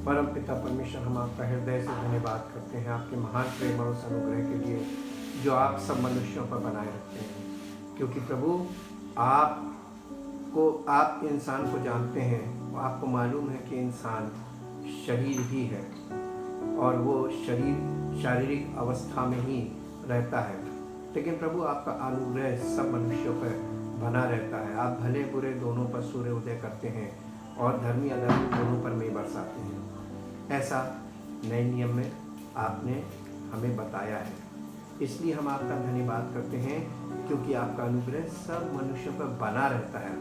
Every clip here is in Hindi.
परम पिता परमेश्वर, हम आपका हृदय से धन्यवाद करते हैं आपके महान प्रेम और उस अनुग्रह के लिए जो आप सब मनुष्यों पर बनाए रखते हैं। क्योंकि प्रभु, आप इंसान को जानते हैं, आपको मालूम है कि इंसान शरीर ही है और वो शारीरिक अवस्था में ही रहता है। लेकिन प्रभु, आपका अनुग्रह सब मनुष्यों पर बना रहता है। आप भले बुरे दोनों पर सूर्य उदय करते हैं और धर्मी अधर्मी दोनों पर मेघ बरसाते हैं। ऐसा नए नियम में आपने हमें बताया है, इसलिए हम आपका धन्यवाद करते हैं क्योंकि आपका अनुग्रह सब मनुष्यों पर बना रहता है।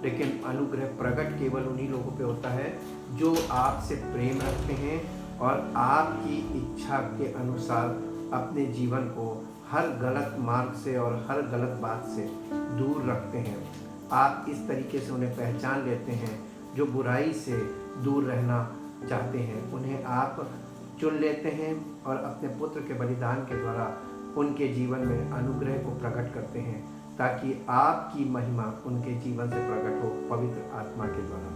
लेकिन अनुग्रह प्रकट केवल उन्हीं लोगों पे होता है जो आपसे प्रेम रखते हैं और आपकी इच्छा के अनुसार अपने जीवन को हर गलत मार्ग से और हर गलत बात से दूर रखते हैं। आप इस तरीके से उन्हें पहचान लेते हैं जो बुराई से दूर रहना चाहते हैं, उन्हें आप चुन लेते हैं और अपने पुत्र के बलिदान के द्वारा उनके जीवन में अनुग्रह को प्रकट करते हैं, ताकि आपकी महिमा उनके जीवन से प्रकट हो पवित्र आत्मा के द्वारा,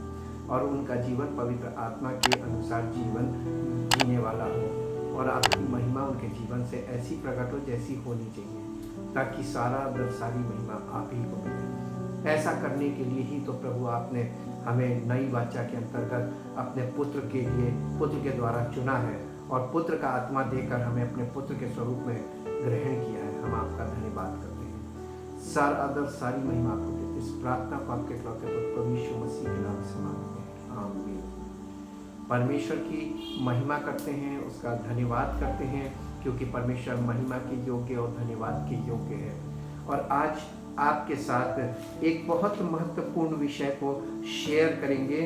और उनका जीवन पवित्र आत्मा के अनुसार जीवन जीने वाला हो और आपकी महिमा उनके जीवन से ऐसी प्रकट हो जैसी होनी चाहिए, ताकि सारी महिमा आप ही को मिले। ऐसा करने के लिए ही तो प्रभु आपने हमें नई वाचा के अंतर्गत अपने पुत्र के द्वारा चुना है और पुत्र का आत्मा देकर हमें अपने पुत्र के स्वरूप में ग्रहण किया है। हम आपका धन्यवाद करते हैं। सारा आदर सारी महिमा आपको देते। इस प्रार्थना को आपके इकलौते पुत्र प्रभु यीशु मसीह के नाम से मांगते हैं, आमीन। परमेश्वर की महिमा करते हैं, उसका धन्यवाद करते हैं, क्योंकि परमेश्वर महिमा के योग्य और धन्यवाद के योग्य है। और आज आपके साथ एक बहुत महत्वपूर्ण विषय को शेयर करेंगे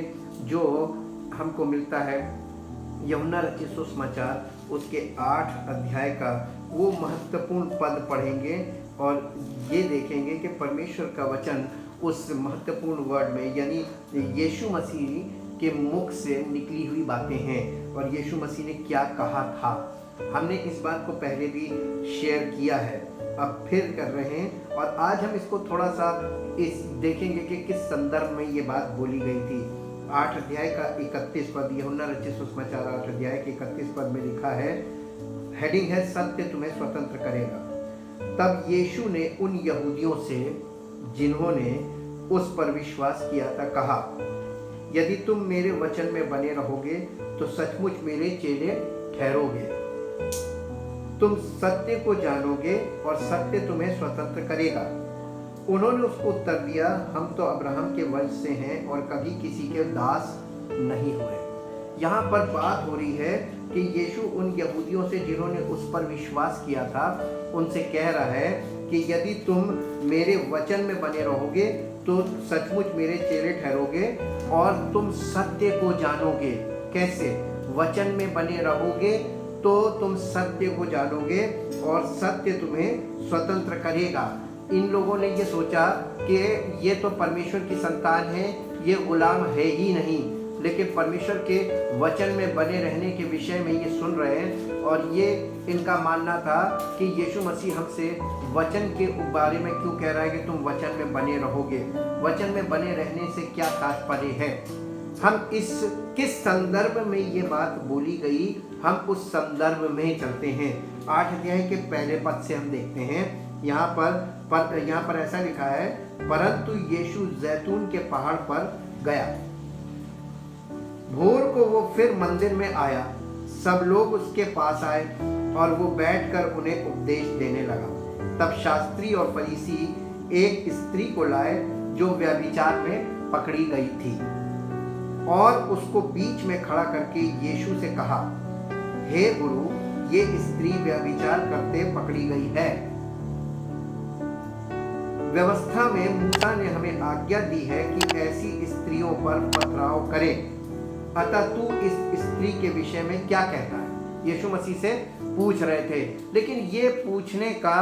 जो हमको मिलता है यूहन्ना रचित सुसमाचार उसके 8 अध्याय का वो महत्वपूर्ण पद पढ़ेंगे और ये देखेंगे कि परमेश्वर का वचन उस महत्वपूर्ण वर्ड में, यानी यीशु मसीह के मुख से निकली हुई बातें हैं और यीशु मसीह ने क्या कहा था। हमने इस बात को पहले भी शेयर किया है, अब फिर कर रहे हैं और आज हम इसको थोड़ा सा इस देखेंगे कि किस संदर्भ में ये बात बोली गई थी। 8 अध्याय का 31 पद, यूहन्ना रचित सुसमाचार 8 अध्याय के 31 पद में लिखा है, हेडिंग है सत्य तुम्हें स्वतंत्र करेगा। तब यीशु ने उन यहूदियों से जिन्होंने उस पर विश्वास किया था कहा, यदि तुम मेरे वचन में बने रहोगे तो सचमुच मेरे चेले ठहरोगे। तुम सत्य को जानोगे और सत्य तुम्हें स्वतंत्र करेगा। उन्होंने उसको उत्तर दिया, हम तो अब्राहम के वंश से हैं और कभी किसी के दास नहीं हुए। यहाँ पर बात हो रही है कि यीशु उन यहूदियों से जिन्होंने उस पर विश्वास किया था उनसे कह रहा है कि यदि तुम मेरे वचन में बने रहोगे तो सचमुच मेरे चेले ठहरोगे और तुम सत्य को जानोगे। कैसे? वचन में बने रहोगे तो तुम सत्य को जानोगे और सत्य तुम्हें स्वतंत्र करेगा। इन लोगों ने ये सोचा कि ये तो परमेश्वर की संतान है, ये गुलाम है ही नहीं, लेकिन परमेश्वर के वचन में बने रहने के विषय में ये सुन रहे हैं और ये इनका मानना था कि यीशु मसीह हमसे वचन के बारे में क्यों कह रहा है कि तुम वचन में बने रहोगे। वचन में बने रहने से क्या तात्पर्य है? हम किस संदर्भ में ये बात बोली गई, हम उस संदर्भ में चलते हैं। 8 अध्याय के पहले पद से हम देखते हैं। यहाँ पर ऐसा लिखा है, परंतु यीशु जैतून के पहाड़ पर गया। भोर को वो फिर मंदिर में आया। सब लोग उसके पास आए और वो बैठकर उन्हें उपदेश देने लगा। तब शास्त्री और फरीसी एक स्त्री को लाए जो व्यभिचार में पकड़ी गई थी और उसको बीच में खड़ा करके यीशु से कहा, हे गुरु, ये स्त्री व्यभिचार करते पकड़ी गई है। व्यवस्था में मूसा ने हमें आज्ञा दी है कि ऐसी स्त्रियों पर पथराव करें। अतः तू इस स्त्री के विषय में क्या कहता है? यीशु मसीह से पूछ रहे थे, लेकिन ये पूछने का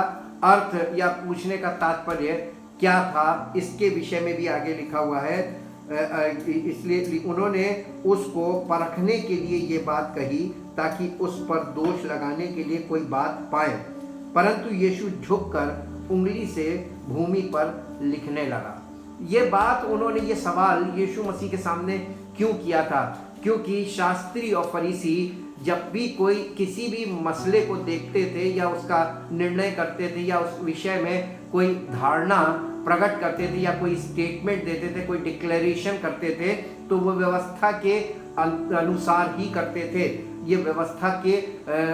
अर्थ या पूछने का तात्पर्य क्या था, इसके विषय में भी आगे लिखा हुआ है। इसलिए उन्होंने उसको परखने के लिए ये बात कही ताकि उस पर दोष लगाने के लिए कोई बात पाए। परंतु यीशु झुककर उंगली से भूमि पर लिखने लगा। ये बात उन्होंने ये सवाल यीशु मसीह के सामने क्यों किया था? क्योंकि शास्त्री और फरीसी जब भी कोई किसी भी मसले को देखते थे या उसका निर्णय करते थे या उस विषय में कोई धारणा प्रकट करते थे या कोई स्टेटमेंट देते थे, कोई डिक्लेरेशन करते थे, तो वो व्यवस्था के अनुसार ही करते थे। ये व्यवस्था के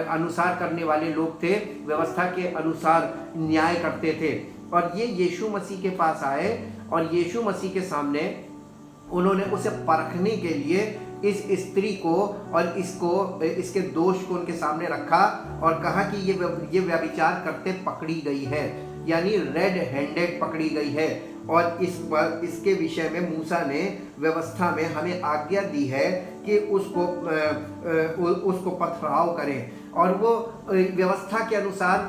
अनुसार करने वाले लोग थे, व्यवस्था के अनुसार न्याय करते थे। और ये यीशु मसीह के पास आए और यीशु मसीह के सामने उन्होंने उसे परखने के लिए इस स्त्री को और इसके दोष को उनके सामने रखा और कहा कि ये व्यभिचार करते पकड़ी गई है, यानी रेड हैंडेड पकड़ी गई है। और इसके विषय में मूसा ने व्यवस्था में हमें आज्ञा दी है कि उसको पथराव करें। और वो व्यवस्था के अनुसार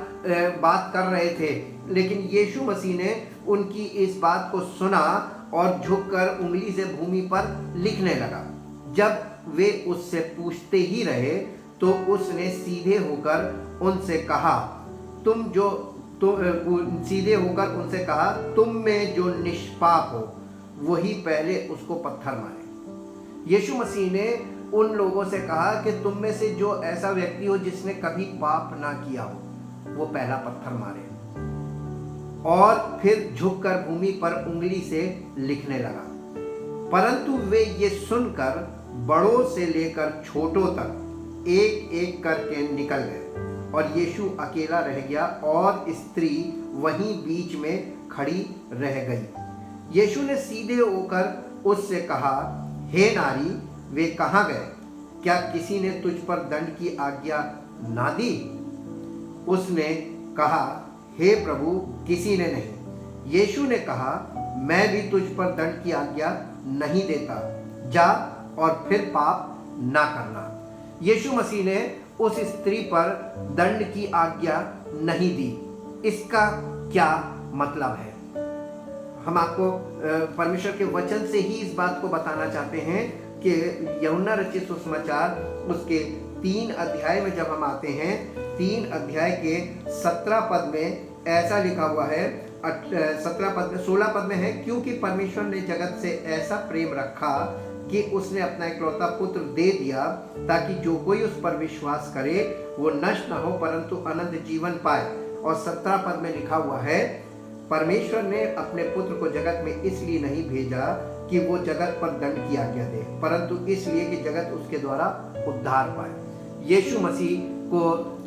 बात कर रहे थे, लेकिन यीशु मसीह ने उनकी इस बात को सुना और झुककर उंगली से भूमि पर लिखने लगा। जब वे उससे पूछते ही रहे तो उसने सीधे होकर उनसे कहा, तुम में जो निष्पाप हो वही पहले उसको पत्थर मारे। यीशु मसीह ने उन लोगों से कहा कि तुम में से जो ऐसा व्यक्ति हो जिसने कभी पाप ना किया हो वो पहला पत्थर मारे। और फिर झुककर भूमि पर उंगली से लिखने लगा। परंतु वे ये सुनकर बड़ों से लेकर छोटों तक एक एक करके निकल गए और यीशु अकेला रह गया और स्त्री वहीं बीच में खड़ी रह गई। यीशु ने सीधे होकर उससे कहा, हे नारी, वे कहाँ गए? क्या किसी ने तुझ पर दंड की आज्ञा ना दी? उसने कहा, हे प्रभु, किसी ने नहीं। यीशु ने कहा, मैं भी तुझ पर दंड की आज्ञा नहीं देता, जा और फिर पाप ना करना। यीशु मसीह ने उस स्त्री पर दंड की आज्ञा नहीं दी। इसका क्या मतलब है? हम आपको परमेश्वर के वचन से ही इस बात को बताना चाहते हैं कि यूहन्ना रचित सुसमाचार उसके 3 अध्याय में जब हम आते हैं, 3 अध्याय के 17 पद में ऐसा लिखा हुआ है, 16 पद में है, क्योंकि परमेश्वर ने जगत से ऐसा प्रेम रखा कि उसने अपना इकलौता पुत्र दे दिया ताकि जो कोई उस पर विश्वास करे वो नष्ट न हो परंतु अनंत जीवन पाए। और 17 पद में लिखा हुआ है, परमेश्वर ने अपने पुत्र को जगत में इसलिए नहीं भेजा कि वो जगत पर दंड की आज्ञा दे, परंतु इसलिए कि जगत उसके द्वारा उद्धार पाए। यीशु मसीह को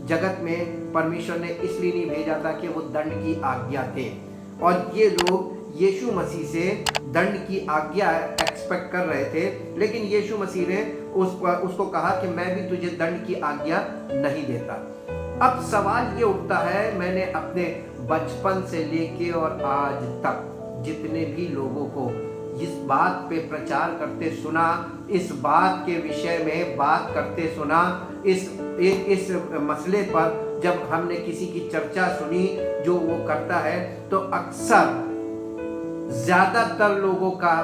जगत में परमेश्वर ने इसलिए नहीं भेजा था कि वो दंड की आज्ञा दे। और ये लोग यीशु मसीह से दंड की आज्ञा एक्सपेक्ट कर रहे थे, लेकिन यीशु मसीह ने उसको कहा कि मैं भी तुझे दंड की आज्ञा नहीं देता। अब सवाल ये उठता है, मैंने अपने बचपन से लेके और आज तक जितने भी लोगों को इस बात पे प्रचार करते सुना, इस बात के विषय में बात करते सुना, इस मसले पर जब हमने किसी की चर्चा सुनी जो वो करता है, तो अक्सर ज्यादातर लोगों का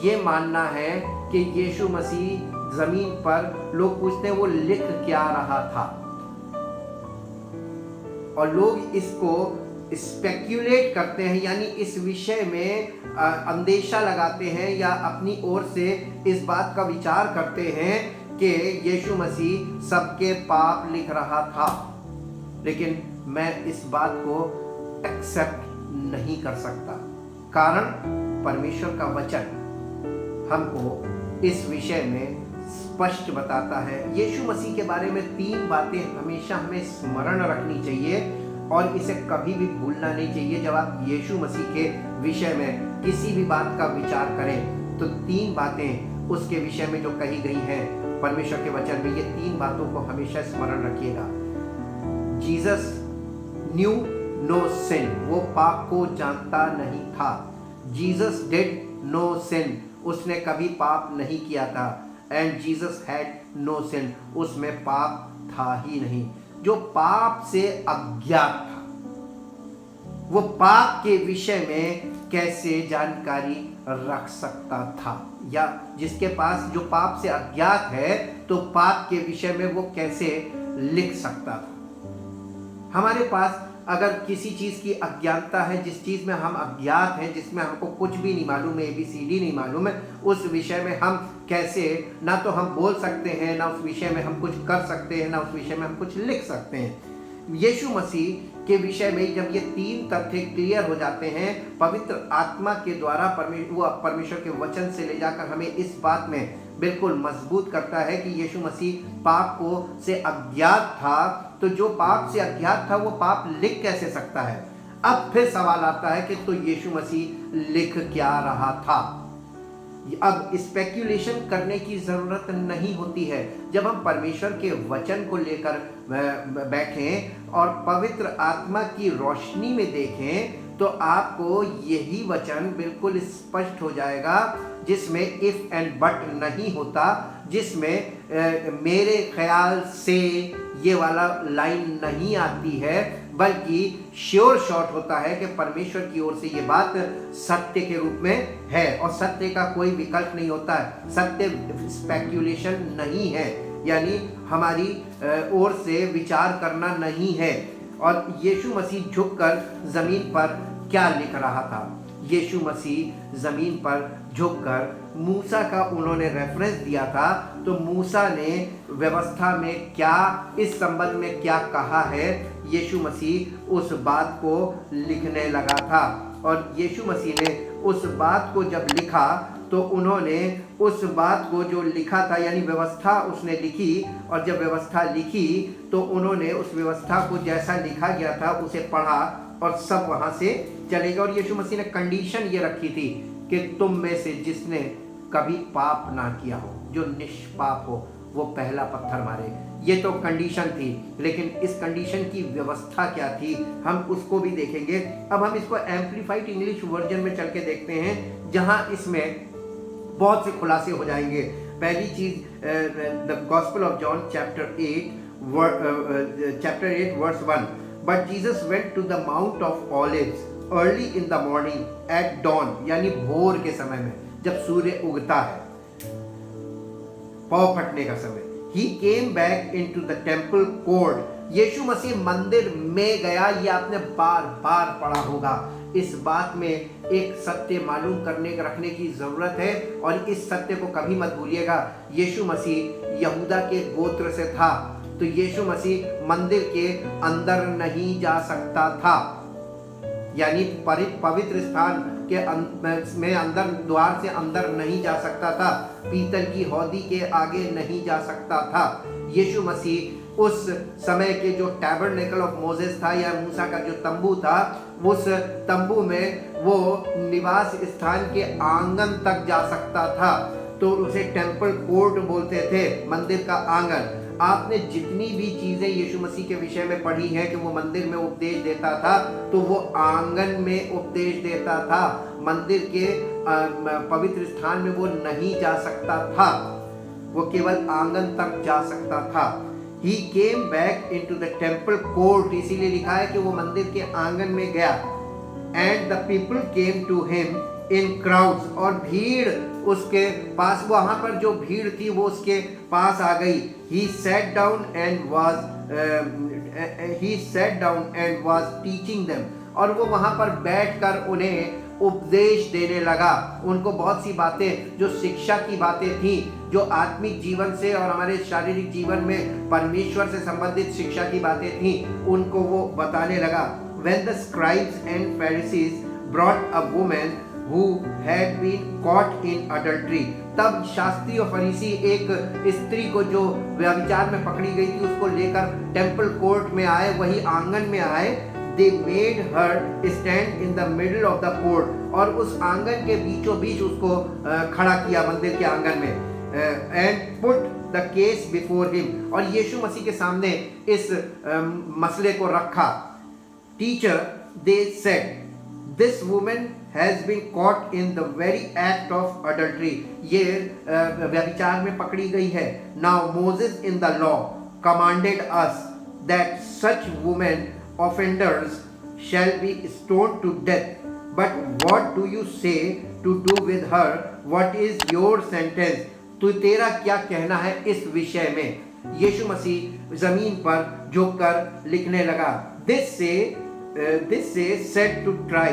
ये मानना है कि यीशु मसीह जमीन पर, लोग पूछते हैं वो लिख क्या रहा था, और लोग इसको स्पेक्यूलेट करते हैं, यानी इस विषय में अंदेशा लगाते हैं या अपनी ओर से इस बात का विचार करते हैं कि यीशु मसीह सबके पाप लिख रहा था। लेकिन मैं इस बात को एक्सेप्ट नहीं कर सकता, कारण परमेश्वर का वचन हमको इस विषय में स्पष्ट बताता है। यीशु मसीह के बारे में 3 बातें हमेशा हमें स्मरण रखनी चाहिए और इसे कभी भी भूलना नहीं चाहिए। जब आप यीशु मसीह के विषय में किसी भी बात का विचार करें तो 3 बातें उसके विषय में जो कही गई हैं परमेश्वर के वचन में, ये 3 बातों को हमेशा स्मरण रखिएगा। जीसस न्यू नो सिन, वो पाप को जानता नहीं था। जीसस डिड नो सिन, उसने कभी पाप नहीं किया था। And Jesus had no sin, उसमें पाप था ही नहीं। जो पाप से अज्ञात था, वो पाप के विषय में कैसे जानकारी रख सकता था, या जिसके पास जो पाप से अज्ञात है तो पाप के विषय में वो कैसे लिख सकता था। हमारे पास अगर किसी चीज़ की अज्ञानता है, जिस चीज़ में हम अज्ञात हैं, जिसमें हमको कुछ भी नहीं मालूम है, ABCD नहीं मालूम है, उस विषय में हम कैसे ना तो हम बोल सकते हैं, ना उस विषय में हम कुछ कर सकते हैं, ना उस विषय में हम कुछ लिख सकते हैं। यीशु मसीह के विषय में जब ये 3 तथ्य क्लियर हो जाते हैं, पवित्र आत्मा के द्वारा परमेश्वर के वचन से ले जाकर हमें इस बात में बिल्कुल मजबूत करता है कि यीशु मसीह पाप को से अज्ञात था। तो जो पाप से अज्ञात था वो पाप लिख कैसे सकता है? अब फिर सवाल आता है कि तो यीशु मसीह लिख क्या रहा था? अब स्पेक्यूलेशन करने की ज़रूरत नहीं होती है। जब हम परमेश्वर के वचन को लेकर बैठें और पवित्र आत्मा की रोशनी में देखें तो आपको यही वचन बिल्कुल स्पष्ट हो जाएगा, जिसमें इफ एंड बट नहीं होता, जिसमें मेरे ख्याल से ये वाला लाइन नहीं आती है, बल्कि श्योर शॉट होता है कि परमेश्वर की ओर से ये बात सत्य के रूप में है और सत्य का कोई विकल्प नहीं होता है। सत्य स्पेक्यूलेशन नहीं है, यानी हमारी ओर से विचार करना नहीं है। और यीशु मसीह झुककर जमीन पर क्या लिख रहा था? यीशु मसीह जमीन पर झुककर मूसा का उन्होंने रेफरेंस दिया था, तो मूसा ने व्यवस्था में क्या इस संबंध में क्या कहा है, यीशु मसीह उस बात को लिखने लगा था। और यीशु मसीह ने उस बात को जब लिखा तो उन्होंने उस बात को जो लिखा था, यानी व्यवस्था उसने लिखी, और जब व्यवस्था लिखी तो उन्होंने उस व्यवस्था को जैसा लिखा गया था उसे पढ़ा और सब वहाँ से चले गए। और यीशु मसीह ने कंडीशन ये रखी थी कि तुम में से जिसने कभी पाप ना किया हो, जो निष्पाप हो, वो पहला पत्थर मारे। ये तो कंडीशन थी, लेकिन इस कंडीशन की व्यवस्था क्या थी हम उसको भी देखेंगे। अब हम इसको एम्प्लीफाइड इंग्लिश वर्जन में चल के देखते हैं, जहां इसमें बहुत से खुलासे हो जाएंगे। पहली चीज, the gospel of John chapter 8 verse 1, but Jesus went to the Mount of Olives early in the morning at dawn, यानी भोर के समय में जब सूर्य उगता है, पाँव फटने का समय। He came back into the temple court. यीशु मसीह मंदिर में गया। ये आपने बार बार पढ़ा होगा। इस बात में एक सत्य मालूम करने रखने की जरूरत है, और इस सत्य को कभी मत भूलिएगा। यीशु मसीह यहूदा के गोत्र से था, तो यीशु मसीह मंदिर के अंदर नहीं जा सकता था, यानी पवित्र स्थान के में अंदर द्वार से अंदर नहीं जा सकता था, पीतल की हौदी के आगे नहीं जा सकता था। यीशु मसीह उस समय के जो टैबरनेकल ऑफ मोसेस था, या मूसा का जो तंबू था, उस तंबू में वो निवास स्थान के आंगन तक जा सकता था, तो उसे टेम्पल कोर्ट बोलते थे, मंदिर का आंगन। आपने जितनी भी चीजें यीशु मसीह के विषय में पढ़ी हैं कि वो मंदिर में उपदेश देता था, तो वो आंगन में उपदेश देता था, मंदिर के पवित्र स्थान में वो नहीं जा सकता था, वो केवल आंगन तक जा सकता था। He came back into the temple court, इसीलिए लिखा है कि वो मंदिर के आंगन में गया। And the people came to him in crowds, और भीड़ उसके पास, वहां पर जो भीड़ थी वो उसके पास आ गई। He sat down and was teaching them, और वो वहां पर बैठकर उन्हें उपदेश देने लगा। उनको बहुत सी बातें जो शिक्षा की बातें थी, जो आत्मिक जीवन से और हमारे शारीरिक जीवन में परमेश्वर से संबंधित शिक्षा की बातें थी, उनको वो बताने लगा। When the scribes and Pharisees brought a woman who had been caught in adultery, तब शास्त्री और फरीसी एक स्त्री को जो व्यभिचार में पकड़ी गई थी उसको लेकर टेम्पल कोर्ट में आए, वही आंगन में आए। They made her stand in the middle of the court, और उस आंगन के बीचों बीच उसको खड़ा किया मंदिर के आंगन में। And put the case before him, और यीशु मसीह के सामने इस मसले को रखा। Teacher, they said, this woman has been caught in the very act of adultery, ये व्यभिचार में पकड़ी गई है। Now Moses in the law commanded us that such women offenders shall be stoned to death, but what do you say to do with her? What is your sentence? तो तेरा क्या कहना है इस विषय में? यीशु मसीह जमीन पर झुककर लिखने लगा। This say this says said to try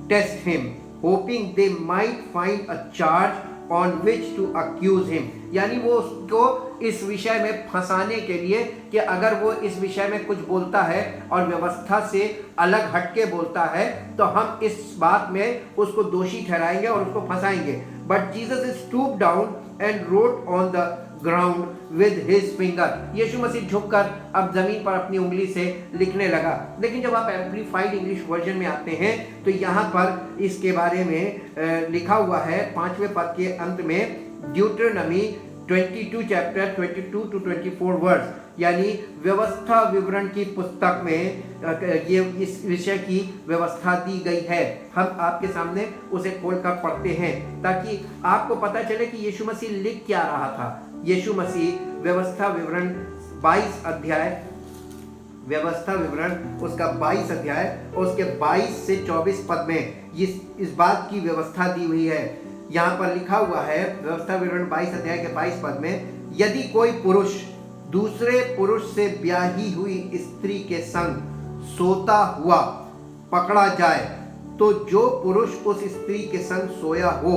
test him hoping they might find a charge on which to accuse him, यानी वो उसको इस विषय में फंसाने के लिए कि अगर वो इस विषय में कुछ बोलता है और व्यवस्था से अलग हटके बोलता है तो हम इस बात में उसको दोषी ठहराएंगे और उसको फंसाएंगे। But Jesus stoop down and wrote on the ground with his finger, Yeshu Masih झुककर अब जमीन पर अपनी उंगली से लिखने लगा। लेकिन जब आप एम्प्लीफाइड इंग्लिश वर्जन में आते हैं तो यहाँ पर इसके बारे में लिखा हुआ है 5वें पद के अंत में, ड्यूटेरोनॉमी 22 चैप्टर 22 to 24 वर्स, यानी व्यवस्था विवरण की पुस्तक में ये इस विषय की व्यवस्था दी गई है। हम आपके सामने उसे खोलकर पढ़ते हैं ताकि आपको पता चले कि यीशु मसीह लिख क्या रहा था। यीशु मसीह व्यवस्था विवरण 22 अध्याय, व्यवस्था विवरण उसका 22 अध्याय और उसके 22 से 24 पद में इस बात की व्यवस्था दी हुई है। यहाँ पर लिखा हुआ है व्यवस्था विवरण 22 अध्याय के 22 पद में, यदि कोई पुरुष दूसरे पुरुष से ब्याही हुई स्त्री के संग सोता हुआ पकड़ा जाए तो जो पुरुष उस स्त्री के संग सोया हो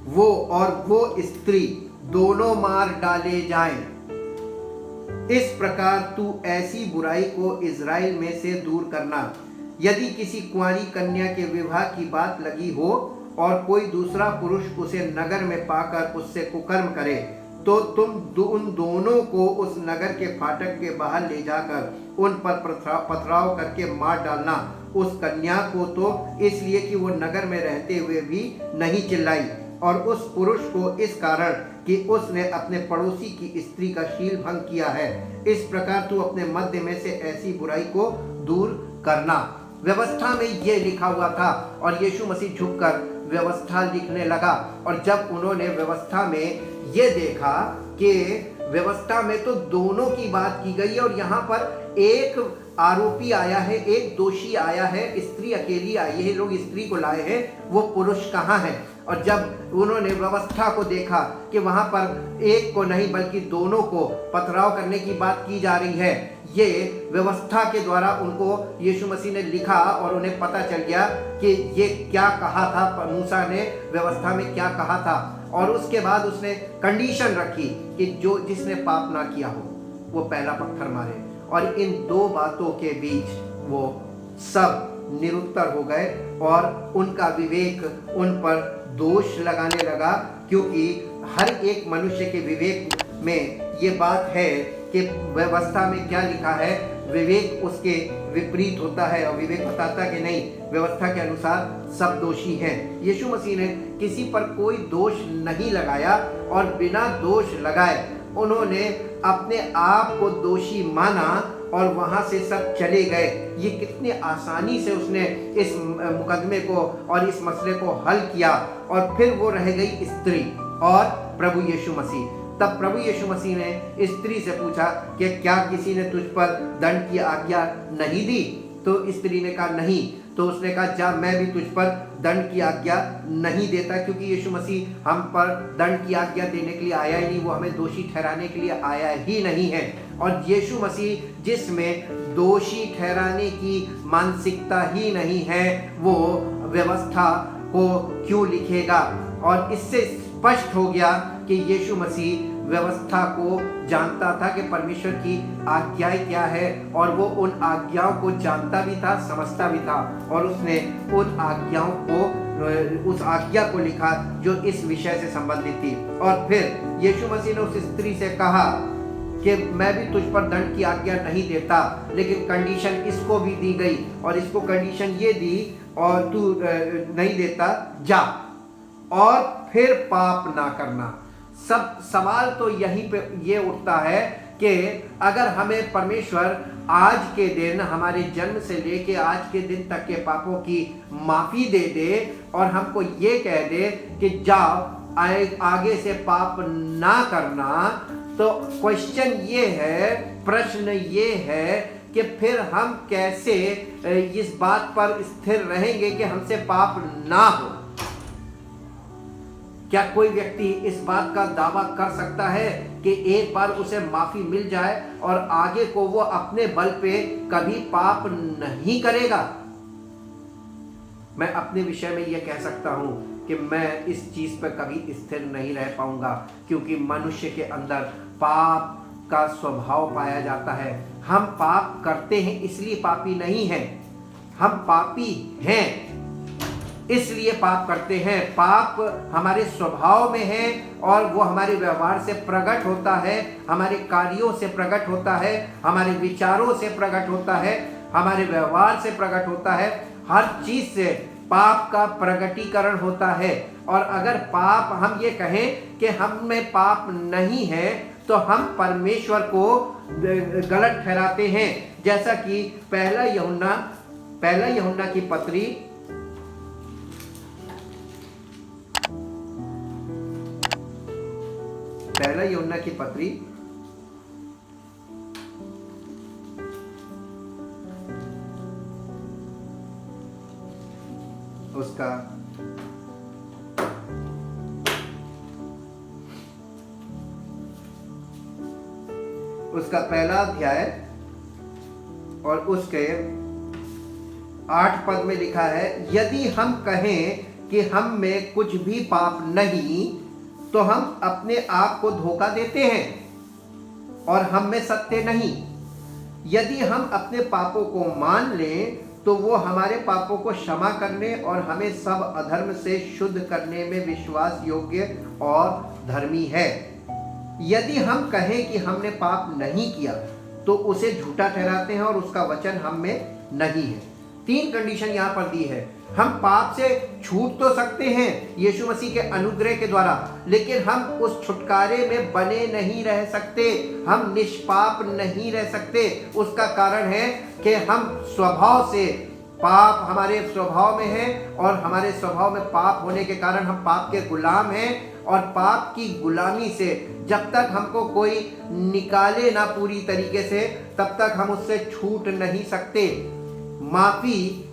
वो और वो स्त्री दोनों मार डाले जाएं। इस प्रकार तू ऐसी बुराई को इज़राइल में से दूर करना। यदि किसी कुंवारी कन्या के विवाह की बात लगी हो और कोई दूसरा पुरुष उसे नगर में पाकर उससे कुकर्म करे तो तुम उन दोनों को उस नगर के फाटक के बाहर ले जाकर उन पर पथराव करके मार डालना। उस कन्या को तो इसलिए कि वो नगर में रहते हुए भी नहीं चिल्लाई, और उस पुरुष को इस कारण कि उसने अपने पड़ोसी की स्त्री का शील भंग किया है। इस प्रकार तू अपने मध्य में से ऐसी बुराई को दूर करना। व्यवस्था में ये लिखा हुआ था और यीशु मसीह झुककर व्यवस्था लिखने लगा। और जब उन्होंने व्यवस्था में ये देखा कि व्यवस्था में तो दोनों की बात की गई है और यहाँ पर एक आरोपी आया है, एक दोषी आया है, स्त्री अकेली आई है, लोग स्त्री को लाए हैं, वो पुरुष कहाँ है। और जब उन्होंने व्यवस्था को देखा कि वहाँ पर एक को नहीं बल्कि दोनों को पथराव करने की बात की जा रही है, ये व्यवस्था के द्वारा उनको यीशु मसीह ने लिखा और उन्हें पता चल गया कि ये क्या कहा था, मूसा ने व्यवस्था में क्या कहा था। और उसके बाद उसने कंडीशन रखी कि जो जिसने पाप ना किया हो वो पहला पत्थर मारे। और इन दो बातों के बीच वो सब निरुत्तर हो गए और उनका विवेक उन पर दोष लगाने लगा, क्योंकि हर एक मनुष्य के विवेक में ये बात है कि व्यवस्था में क्या लिखा है, विवेक उसके विपरीत होता है और विवेक बताता कि नहीं, व्यवस्था के अनुसार सब दोषी हैं। यीशु मसीह ने किसी पर कोई दोष नहीं लगाया और बिना दोष लगाए उन्होंने अपने आप को दोषी माना और वहां से सब चले गए। ये कितने आसानी से उसने इस मुकदमे को और इस मसले को हल किया। और फिर वो रह गई स्त्री और प्रभु यीशु मसीह। तब प्रभु यीशु मसीह ने स्त्री से पूछा कि क्या किसी ने तुझ पर दंड की आज्ञा नहीं दी? तो स्त्री ने कहा नहीं। तो उसने कहा जा, मैं भी तुझ पर दंड की आज्ञा नहीं देता, क्योंकि यीशु मसीह हम पर दंड की आज्ञा देने के लिए आया ही नहीं, वो हमें दोषी ठहराने के लिए आया ही नहीं है। और यीशु मसीह जिसमें दोषी ठहराने की मानसिकता ही नहीं है, वो व्यवस्था को क्यों लिखेगा? और इससे स्पष्ट हो गया कि यीशु मसीह व्यवस्था को जानता था कि परमेश्वर की आज्ञाएं क्या है, और वो उन आज्ञाओं को जानता भी था, समझता भी था, और उसने उन आज्ञाओं को, उस आज्ञा को लिखा जो इस विषय से संबंधित थी। और फिर यीशु मसीह ने उस स्त्री से कहा कि मैं भी तुझ पर दंड की आज्ञा नहीं देता, लेकिन कंडीशन इसको भी दी गई, और इसको कंडीशन ये दी और तू नहीं देता, जा और फिर पाप ना करना। सब सवाल तो यहीं पे ये उठता है कि अगर हमें परमेश्वर आज के दिन, हमारे जन्म से लेके आज के दिन तक के पापों की माफ़ी दे दे और हमको ये कह दे कि जाओ आगे से पाप ना करना, तो क्वेश्चन ये है, प्रश्न ये है कि फिर हम कैसे इस बात पर स्थिर रहेंगे कि हमसे पाप ना हो? क्या कोई व्यक्ति इस बात का दावा कर सकता है कि एक बार उसे माफ़ी मिल जाए और आगे को वो अपने बल पे कभी पाप नहीं करेगा? मैं अपने विषय में यह कह सकता हूँ कि मैं इस चीज़ पर कभी स्थिर नहीं रह पाऊंगा, क्योंकि मनुष्य के अंदर पाप का स्वभाव पाया जाता है। हम पाप करते हैं इसलिए पापी नहीं हैं, हम पापी हैं इसलिए पाप करते हैं। पाप हमारे स्वभाव में है और वो हमारे व्यवहार से प्रकट होता है, हमारे कार्यों से प्रकट होता है, हमारे विचारों से प्रकट होता है, हमारे व्यवहार से प्रकट होता है। हर चीज से पाप का प्रकटीकरण होता है। और अगर पाप, हम ये कहें कि हम में पाप नहीं है, तो हम परमेश्वर को गलत ठहराते हैं। जैसा कि पहला यूहन्ना की पत्री उसका पहला अध्याय और उसके 8 पद में लिखा है, यदि हम कहें कि हम में कुछ भी पाप नहीं, तो हम अपने आप को धोखा देते हैं और हम में सत्य नहीं। यदि हम अपने पापों को मान लें, तो वो हमारे पापों को क्षमा करने और हमें सब अधर्म से शुद्ध करने में विश्वास योग्य और धर्मी है। यदि हम कहें कि हमने पाप नहीं किया, तो उसे झूठा ठहराते हैं और उसका वचन हम में नहीं है। 3 कंडीशन यहाँ पर दी है। हम पाप से छूट तो सकते हैं यीशु मसीह के अनुग्रह के द्वारा, लेकिन हम उस छुटकारे में बने नहीं रह सकते, हम निष्पाप नहीं रह सकते। उसका कारण है कि हम स्वभाव से, पाप हमारे स्वभाव में है और हमारे स्वभाव में पाप होने के कारण हम पाप के गुलाम हैं। और पाप की गुलामी से जब तक हमको कोई निकाले ना पूरी तरीके से, तब तक हम उससे छूट नहीं सकते। माफी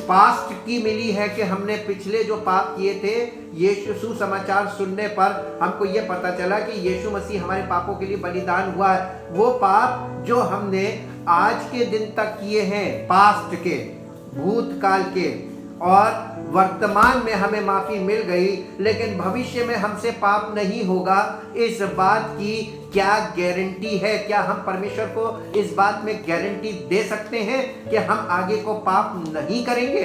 पास्ट की मिली है कि हमने पिछले जो पाप किए थे, यीशु सुसमाचार सुनने पर हमको ये पता चला कि यीशु मसीह हमारे पापों के लिए बलिदान हुआ है। वो पाप जो हमने आज के दिन तक किए हैं, पास्ट के, भूतकाल के और वर्तमान में हमें माफी मिल गई, लेकिन भविष्य में हमसे पाप नहीं होगा, इस बात की क्या गारंटी है? क्या हम परमेश्वर को इस बात में गारंटी दे सकते हैं कि हम आगे को पाप नहीं करेंगे?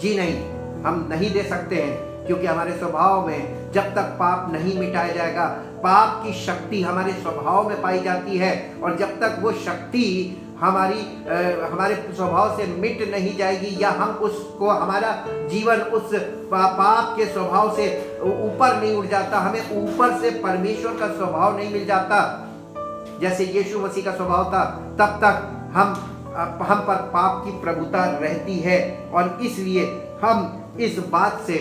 जी नहीं, हम नहीं दे सकते हैं, क्योंकि हमारे स्वभाव में जब तक पाप नहीं मिटाया जाएगा, पाप की शक्ति हमारे स्वभाव में पाई जाती है, और जब तक वो शक्ति हमारे स्वभाव से मिट नहीं जाएगी, या हम उसको, हमारा जीवन उस पाप के स्वभाव से ऊपर नहीं उठ जाता, हमें ऊपर से परमेश्वर का स्वभाव नहीं मिल जाता जैसे यीशु मसीह का स्वभाव था, तब तक हम पर पाप की प्रभुता रहती है, और इसलिए हम इस बात से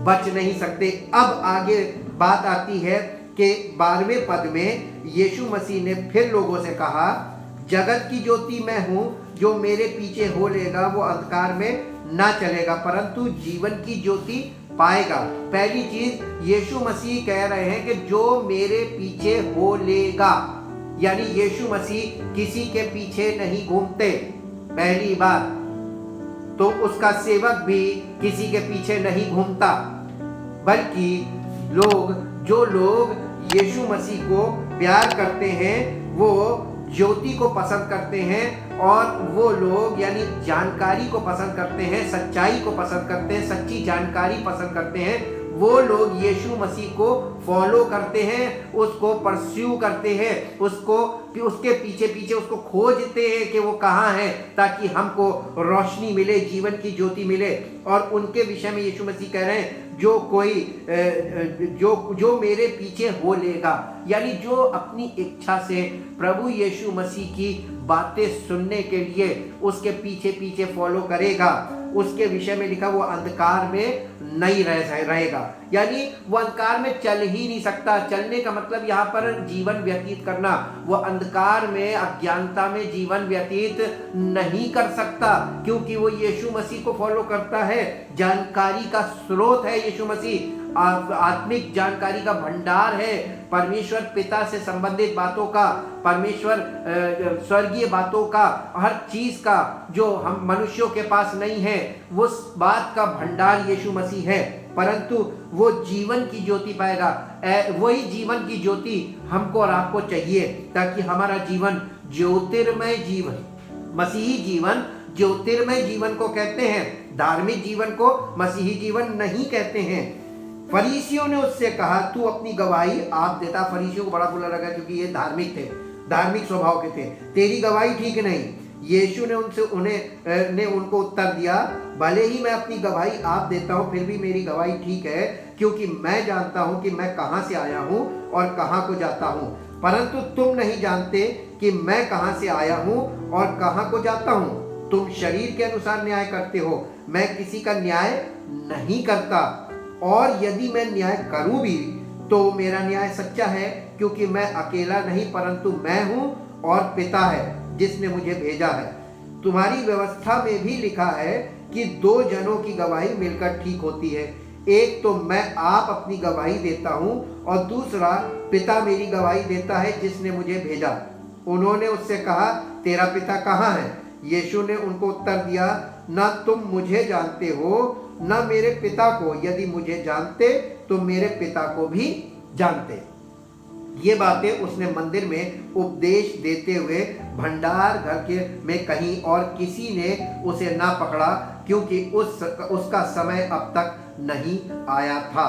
बच नहीं सकते। अब आगे बात आती है कि 12वें पद में यीशु मसीह ने फिर लोगों से कहा, जगत की ज्योति मैं हूँ, जो मेरे पीछे हो लेगा वो अंधकार में ना चलेगा, परंतु जीवन की ज्योति पाएगा। पहली चीज यीशु मसीह कह रहे हैं कि जो मेरे पीछे हो लेगा, यानी यीशु मसीह किसी के पीछे नहीं घूमते। पहली बात तो उसका सेवक भी किसी के पीछे नहीं घूमता, बल्कि जो लोग यीशु मसीह को प्यार करते हैं वो ज्योति को पसंद करते हैं, और वो लोग यानी जानकारी को पसंद करते हैं, सच्चाई को पसंद करते हैं, सच्ची जानकारी पसंद करते हैं। वो लोग यीशु मसीह को फॉलो करते हैं, उसको परस्यू करते हैं, उसके पीछे पीछे उसको खोजते हैं कि वो कहाँ है, ताकि हमको रोशनी मिले, जीवन की ज्योति मिले। और उनके विषय में यीशु मसीह कह रहे हैं, जो मेरे पीछे हो लेगा, यानी जो अपनी इच्छा से प्रभु यीशु मसीह की बातें सुनने के लिए उसके पीछे पीछे फॉलो करेगा, उसके विषय में लिखा वो अंधकार में नहीं रहेगा, यानी वो अंधकार में चल ही नहीं सकता। चलने का मतलब यहाँ पर जीवन व्यतीत करना, वो अंधकार में, अज्ञानता में जीवन व्यतीत नहीं कर सकता, क्योंकि वो यीशु मसीह को फॉलो करता है। जानकारी का स्रोत है यीशु मसीह। आत्मिक जानकारी का भंडार है, परमेश्वर पिता से संबंधित बातों का, परमेश्वर स्वर्गीय बातों का, हर चीज का जो हम मनुष्यों के पास नहीं है, वो बात का भंडार यीशु मसीह है। परंतु वो जीवन की ज्योति पाएगा, वही जीवन की ज्योति हमको और आपको चाहिए, ताकि हमारा जीवन ज्योतिर्मय जीवन, मसीही जीवन ज्योतिर्मय जीवन को कहते हैं, धार्मिक जीवन को मसीही जीवन नहीं कहते हैं। फरीसियों ने उससे कहा, तू अपनी गवाही आप देता। फरीसियों को बड़ा बुरा लगा, क्योंकि ये धार्मिक थे, धार्मिक स्वभाव के थे। तेरी गवाही ठीक नहीं। यीशु ने उनको उत्तर दिया, भले ही मैं अपनी गवाही आप देता हूँ, फिर भी मेरी गवाही ठीक है, क्योंकि मैं जानता हूँ कि मैं कहाँ से आया हूँ और कहाँ को जाता हूँ, परंतु तुम नहीं जानते कि मैं कहाँ से आया हूँ और कहाँ को जाता हूँ। तुम शरीर के अनुसार न्याय करते हो, मैं किसी का न्याय नहीं करता, और यदि मैं न्याय करूं भी तो मेरा न्याय सच्चा है, क्योंकि मैं अकेला नहीं परंतु मैं हूं और पिता है जिसने मुझे भेजा है। तुम्हारी व्यवस्था में भी लिखा है कि 2 जनों की गवाही मिलकर ठीक होती है। एक तो मैं आप अपनी गवाही देता हूं और दूसरा पिता मेरी गवाही देता है जिसने मुझे भेजा। उन्होंने उससे कहा, तेरा पिता कहाँ है? यीशु ने उनको उत्तर दिया, ना तुम मुझे जानते हो न मेरे पिता को। यदि मुझे जानते तो मेरे पिता को भी जानते। ये बातें उसने मंदिर में उपदेश देते हुए भंडार घर में कहीं, और किसी ने उसे ना पकड़ा, क्योंकि उसका समय अब तक नहीं आया था।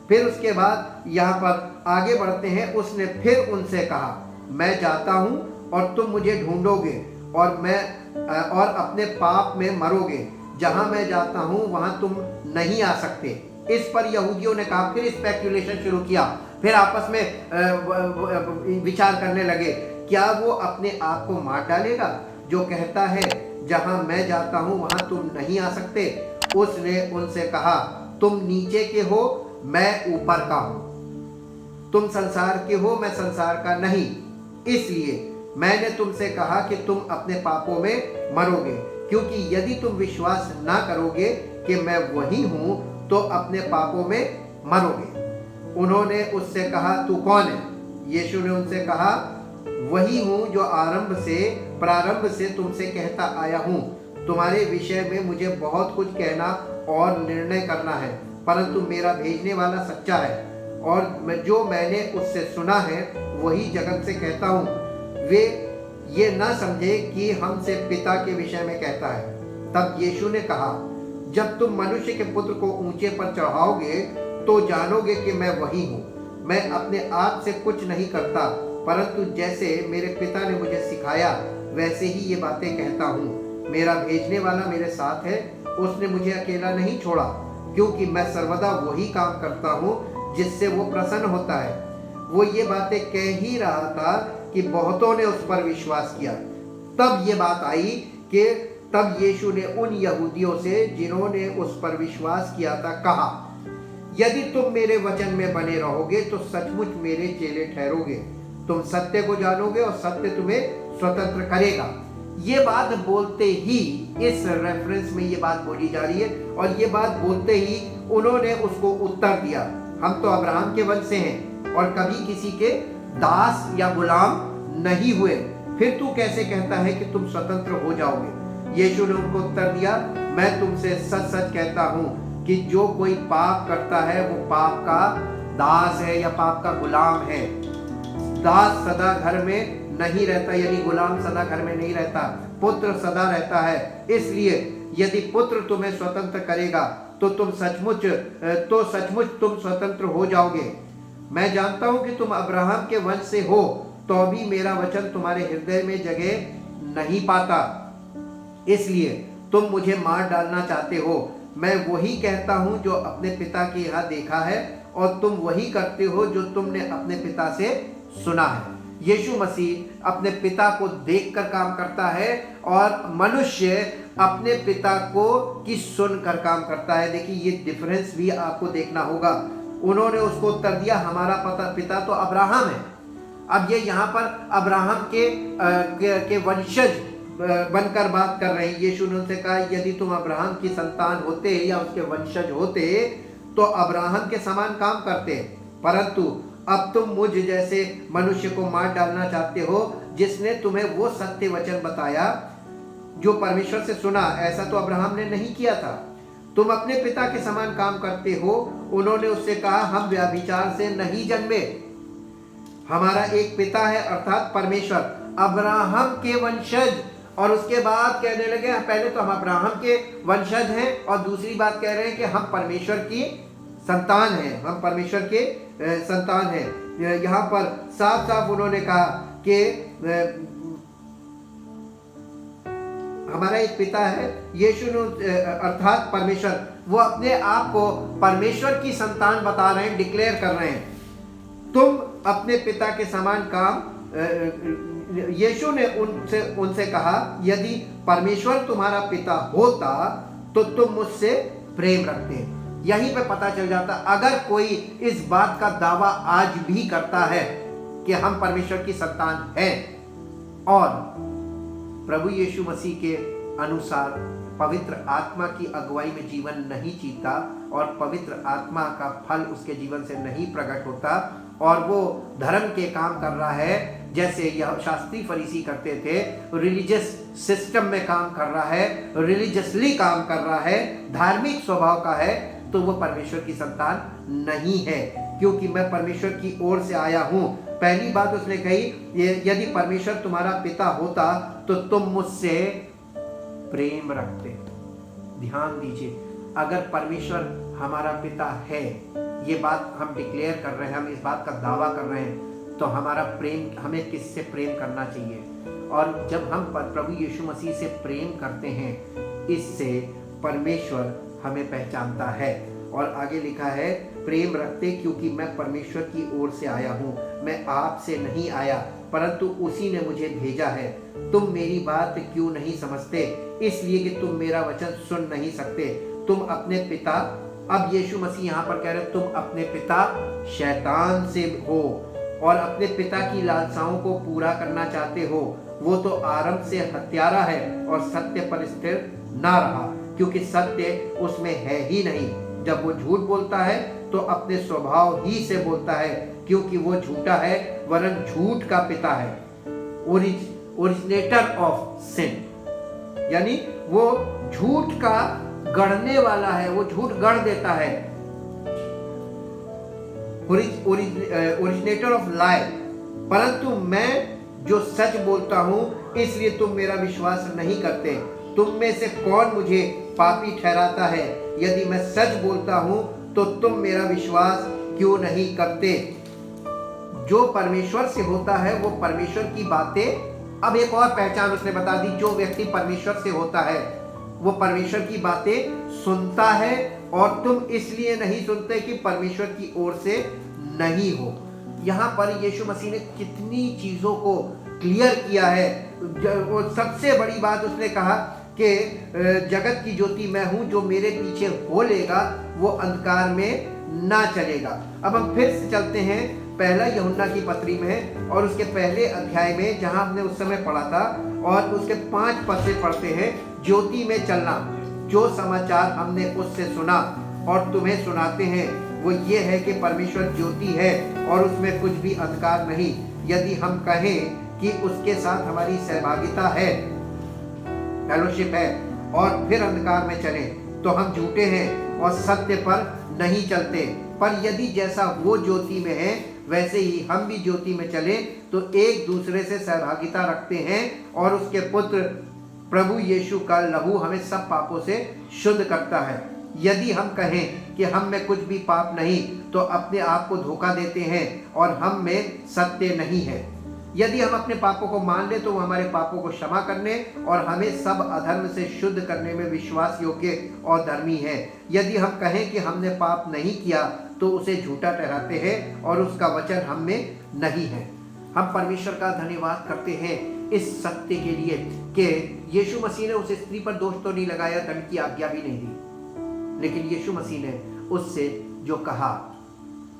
फिर उसके बाद यहाँ पर आगे बढ़ते हैं। उसने फिर उनसे कहा, मैं जाता हूँ और तुम मुझे ढूंढोगे और अपने पाप में मरोगे। जहां मैं जाता हूं वहां तुम नहीं आ सकते। इस पर यहूदियों ने कहा, फिर स्पेकुलेशन शुरू किया, फिर आपस में विचार करने लगे, क्या वो अपने आप को मार डालेगा जो कहता है जहां मैं जाता हूं वहां तुम नहीं आ सकते। उसने उनसे कहा, तुम नीचे के हो, मैं ऊपर का हूं। तुम संसार के हो, मैं संसार का नहीं। इसलिए मैंने तुमसे कहा कि तुम अपने पापों में मरोगे, क्योंकि यदि तुम विश्वास ना करोगे कि मैं वही हूं तो अपने पापों में मरोगे। उन्होंने उससे कहा, तू कौन है? यीशु ने उनसे कहा, वही हूं जो प्रारंभ से तुमसे कहता आया हूं। तुम्हारे विषय में मुझे बहुत कुछ कहना और निर्णय करना है, परंतु मेरा भेजने वाला सच्चा है, और जो मैंने उससे सुना है वही जगत से कहता हूं। वे ये न समझे कि हमसे पिता के विषय में कहता है। तब यीशु ने कहा, जब तुम मनुष्य के पुत्र को ऊंचे पर चढ़ाओगे तो जानोगे कि मैं वही हूँ। मैं अपने आप से कुछ नहीं करता, परंतु जैसे मेरे पिता ने मुझे सिखाया वैसे ही ये बातें कहता हूँ। मेरा भेजने वाला मेरे साथ है, उसने मुझे अकेला नहीं छोड़ा, क्योंकि मैं सर्वदा वही काम करता हूँ जिससे वो प्रसन्न होता है। वो ये बातें कह ही रहा था कि बहुतों ने उस पर विश्वास किया। तब ये बात आई कि तब यीशु ने उन यहूदियों से जिन्होंने उस पर विश्वास किया था कहा, यदि तुम मेरे वचन में बने रहोगे तो सचमुच मेरे चेले ठहरोगे। तुम सत्य को जानोगे और सत्य तुम्हें स्वतंत्र करेगा। ये बात बोलते ही, इस रेफरेंस में ये बात बोली जा रही है, और ये बात बोलते ही उन्होंने उसको उत्तर दिया, हम तो अब्राहम के वंश से हैं और कभी किसी के दास या गुलाम नहीं हुए, फिर तू कैसे कहता है कि तुम स्वतंत्र हो जाओगे? यीशु ने उनको उत्तर दिया, मैं तुमसे सच सच कहता हूँ कि जो कोई पाप करता है वो पाप का दास है या पाप का गुलाम है। दास सदा घर में नहीं रहता, यानी गुलाम सदा घर में नहीं रहता, पुत्र सदा रहता है। इसलिए यदि पुत्र तुम्हें स्वतंत्र करेगा तो सचमुच तुम स्वतंत्र हो जाओगे। मैं जानता हूं कि तुम अब्राहम के वंश से हो, तो भी मेरा वचन तुम्हारे हृदय में जगह नहीं पाता, इसलिए तुम मुझे मार डालना चाहते हो। मैं वही कहता हूं जो अपने पिता के यहाँ देखा है, और तुम वही करते हो जो तुमने अपने पिता से सुना है। यीशु मसीह अपने पिता को देखकर काम करता है और मनुष्य अपने पिता को की सुनकर काम करता है। देखिए ये डिफरेंस भी आपको देखना होगा। उन्होंने उसको उत्तर दिया, हमारा पिता तो अब्राहम है। अब ये यहाँ पर अब्राहम के वंशज बनकर बात कर रहे हैं। यीशु ने उनसे कहा, यदि तुम अब्राहम की संतान होते या उसके वंशज होते तो अब्राहम के समान काम करते, परंतु अब तुम मुझ जैसे मनुष्य को मार डालना चाहते हो, जिसने तुम्हें वो सत्य वचन बताया जो परमेश्वर से सुना। ऐसा तो अब्राहम ने नहीं किया था। तुम अपने पिता के समान काम करते हो। उन्होंने उससे कहा, हम व्यभिचार से नहीं जन्मे, हमारा एक पिता है अर्थात परमेश्वर, अब्राहम के वंशज। और उसके बाद कहने लगे, पहले तो हम अब्राहम के वंशज हैं, और दूसरी बात कह रहे हैं कि हम परमेश्वर की संतान हैं, हम परमेश्वर के संतान हैं। यहाँ पर साफ साफ उन्होंने कहा कि हमारा एक पिता है, यीशु अर्थात परमेश्वर। वो अपने आप को परमेश्वर की संतान बता रहे हैं, डिक्लेयर कर रहे हैं। तुम अपने पिता के समान काम, यीशु ने उनसे कहा, यदि परमेश्वर तुम्हारा पिता होता तो तुम मुझसे प्रेम रखते। यहीं पे पता चल जाता, अगर कोई इस बात का दावा आज भी करता है कि हम परमेश्वर की संतान हैं और प्रभु यीशु मसीह के अनुसार पवित्र आत्मा की अगुवाई में जीवन नहीं जीता और पवित्र आत्मा का फल उसके जीवन से नहीं प्रकट होता, और वो धर्म के काम कर रहा है जैसे यह शास्त्री फरीसी करते थे, रिलीजियस सिस्टम में काम कर रहा है, रिलीजियसली काम कर रहा है, धार्मिक स्वभाव का है, तो वो परमेश्वर की संतान नहीं है, क्योंकि मैं परमेश्वर की ओर से आया हूँ। पहली बात उसने कही, यदि परमेश्वर तुम्हारा पिता होता तो तुम मुझसे प्रेम रखते। ध्यान दीजिए, अगर परमेश्वर हमारा पिता है, ये बात हम डिक्लेयर कर रहे हैं, हम इस बात का दावा कर रहे हैं, तो हमारा प्रेम, हमें किससे प्रेम करना चाहिए? और जब हम प्रभु यीशु मसीह से प्रेम करते हैं, इससे परमेश्वर हमें पहचानता है। और आगे लिखा है, प्रेम रखते क्योंकि मैं परमेश्वर की ओर से आया हूँ, मैं आपसे नहीं आया परंतु उसी ने मुझे भेजा है। तुम मेरी बात क्यों नहीं समझते? इसलिए कि तुम मेरा वचन सुन नहीं सकते। तुम अपने पिता, अब यीशु मसीह यहाँ पर कह रहे, तुम अपने पिता शैतान से हो और अपने पिता की लालसाओं को पूरा करना चाहते हो। वो तो आरंभ से हत्यारा है और सत्य पर स्थिर ना रहा, क्योंकि सत्य उसमें है ही नहीं। जब वो झूठ बोलता है तो अपने स्वभाव ही से बोलता है, क्योंकि वो झूठा है वरन झूठ का पिता है, ओरिजिनेटर ऑफ सिन, यानी वो झूठ का गढ़ने वाला है, वो झूठ गढ़ देता है, ओरिजिनेटर ऑफ लाई। परंतु मैं जो सच बोलता हूं, इसलिए तुम मेरा विश्वास नहीं करते। तुम में से कौन मुझे पापी ठहराता है? यदि मैं सच बोलता हूं तो तुम मेरा विश्वास क्यों नहीं करते? जो परमेश्वर से होता है वो परमेश्वर की बातें, अब एक और पहचान उसने बता दी, जो व्यक्ति परमेश्वर से होता है वो परमेश्वर की बातें सुनता है, और तुम इसलिए नहीं सुनते कि परमेश्वर की ओर से नहीं हो। यहाँ पर यीशु मसीह ने कितनी चीजों को क्लियर किया है। सबसे बड़ी बात उसने कहा कि जगत की ज्योति मैं हूं, जो मेरे पीछे हो लेगा वो अंधकार में ना चलेगा। अब हम फिर से चलते हैं पहला यूहन्ना की पत्री में, और उसके पहले अध्याय में, जहां हमने उस समय पढ़ा था, और उसके 5 पद से पढ़ते हैं। ज्योति में चलना, जो समाचार हमने उससे सुना और तुम्हें सुनाते हैं, वो ये है कि परमेश्वर ज्योति है और उसमें कुछ भी अंधकार नहीं। यदि हम कहें कि उसके साथ हमारी सहभागिता है, फेलोशिप है, और फिर अंधकार में चले, तो हम झूठे हैं और सत्य पर नहीं चलते। पर यदि जैसा वो ज्योति में है वैसे ही हम भी ज्योति में चले, तो एक दूसरे से सहभागिता रखते हैं, और उसके पुत्र प्रभु यीशु का लहू हमें सब पापों से शुद्ध करता है। यदि हम कहें कि हम में कुछ भी पाप नहीं, तो अपने आप को धोखा देते हैं और हम में सत्य नहीं है। यदि हम अपने पापों को मान ले, तो वो हमारे पापों को क्षमा करने और हमें सब अधर्म से शुद्ध करने में विश्वास योग्य और धर्मी है। यदि हम कहें कि हमने पाप नहीं किया, तो उसे झूठा ठहराते हैं और उसका वचन हम में नहीं है। हम परमेश्वर का धन्यवाद करते हैं इस सत्य के लिए कि यीशु मसीह ने उस स्त्री पर दोष तो नहीं लगाया, दंड की आज्ञा भी नहीं दी, लेकिन यीशु मसीह ने उससे जो कहा,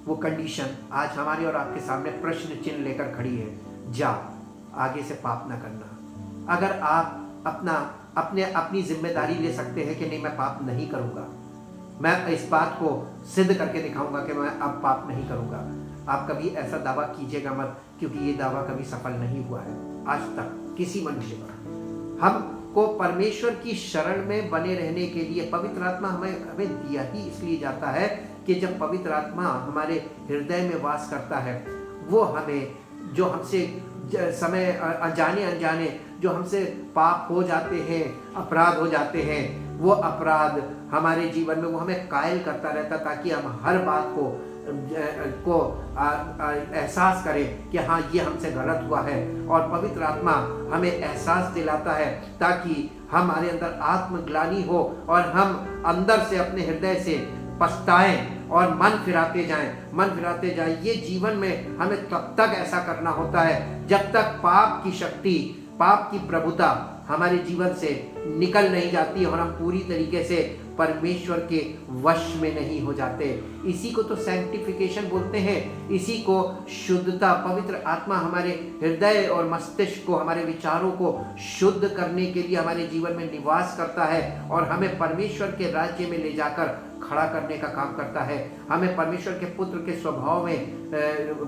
वो कंडीशन आज हमारे और आपके सामने प्रश्न चिन्ह लेकर खड़ी है। जा, आगे से पाप ना करना। अगर आप अपनी जिम्मेदारी ले सकते हैं कि नहीं, मैं पाप नहीं करूंगा, मैं इस बात को सिद्ध करके दिखाऊंगा कि मैं अब पाप नहीं करूंगा। आप कभी ऐसा दावा कीजिएगा मत, क्योंकि ये दावा कभी सफल नहीं हुआ है आज तक किसी मनुष्य पर। हमको परमेश्वर की शरण में बने रहने के लिए पवित्र आत्मा हमें दिया ही इसलिए जाता है कि जब पवित्र आत्मा हमारे हृदय में वास करता है, वो हमें जो हमसे समय अनजाने जो हमसे पाप हो जाते हैं, अपराध हो जाते हैं, वो अपराध हमारे जीवन में वो हमें कायल करता रहता, ताकि हम हर बात को एहसास करें कि हाँ ये हमसे गलत हुआ है। और पवित्र आत्मा हमें एहसास दिलाता है ताकि हमारे अंदर आत्मग्लानि हो और हम अंदर से अपने हृदय से पछताएं और मन फिराते जाएं। ये जीवन में हमें तब तक ऐसा करना होता है जब तक पाप की शक्ति, पाप की प्रभुता हमारे जीवन से निकल नहीं जाती और हम पूरी तरीके से परमेश्वर के वश में नहीं हो जाते। इसी को तो सैंक्टिफिकेशन बोलते हैं, इसी को शुद्धता। पवित्र आत्मा हमारे हृदय और मस्तिष्क को, हमारे विचारों को शुद्ध करने के लिए हमारे जीवन में निवास करता है और हमें परमेश्वर के राज्य में ले जाकर खड़ा करने का काम करता है, हमें परमेश्वर के पुत्र के स्वभाव में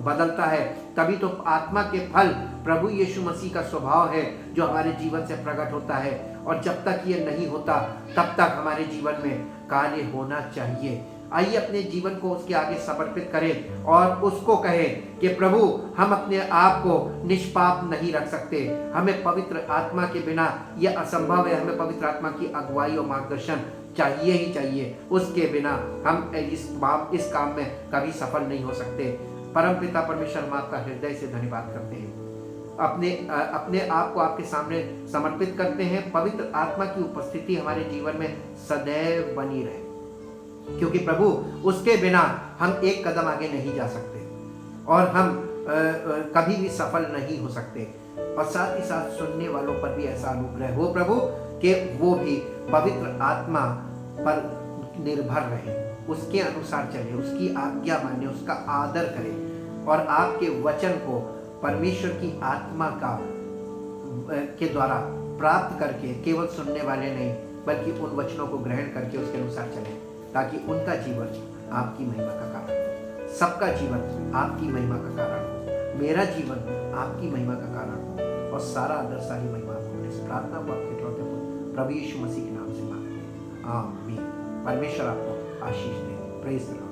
बदलता है। तभी तो आत्मा के फल प्रभु यीशु मसीह का स्वभाव है जो हमारे जीवन से प्रकट होता है। और जब तक ये नहीं होता तब तक हमारे जीवन में कार्य होना चाहिए। आइए अपने जीवन को उसके आगे समर्पित करें और उसको कहें कि प्रभु हम अपने आप को निष्पाप नहीं रख सकते, हमें पवित्र आत्मा के बिना यह असंभव है, हमें पवित्र आत्मा की अगुवाई और मार्गदर्शन चाहिए ही चाहिए। उसके बिना हम इस काम में कभी सफल नहीं हो सकते। परमपिता परमेश्वर, हम आपका हृदय से धन्यवाद करते हैं, अपने आप को आपके सामने समर्पित करते हैं। पवित्र आत्मा की उपस्थिति हमारे जीवन में सदैव बनी रहे, क्योंकि प्रभु उसके बिना हम एक कदम आगे नहीं जा सकते और हम कभी भी सफल नहीं हो सकते। और साथ ही साथ सुनने वालों पर भी ऐसा अनुग्रह हो प्रभु कि वो भी पवित्र आत्मा पर निर्भर रहे, उसके अनुसार चले, उसकी आज्ञा माने, उसका आदर करें और आपके वचन को परमेश्वर की आत्मा के द्वारा प्राप्त करके केवल सुनने वाले नहीं बल्कि उन वचनों को ग्रहण करके उसके अनुसार चलें, ताकि उनका जीवन आपकी महिमा का कारण हो, सबका जीवन आपकी महिमा का कारण हो, मेरा जीवन आपकी महिमा का कारण हो। और सारा आदर, सारी महिमा आपको। इस प्रार्थना को आपके इकलौते पुत्र प्रभु यीशु मसीह के नाम से मांगते हैं, आमीन। परमेश्वर आपको आशीष दे। Praise the Lord.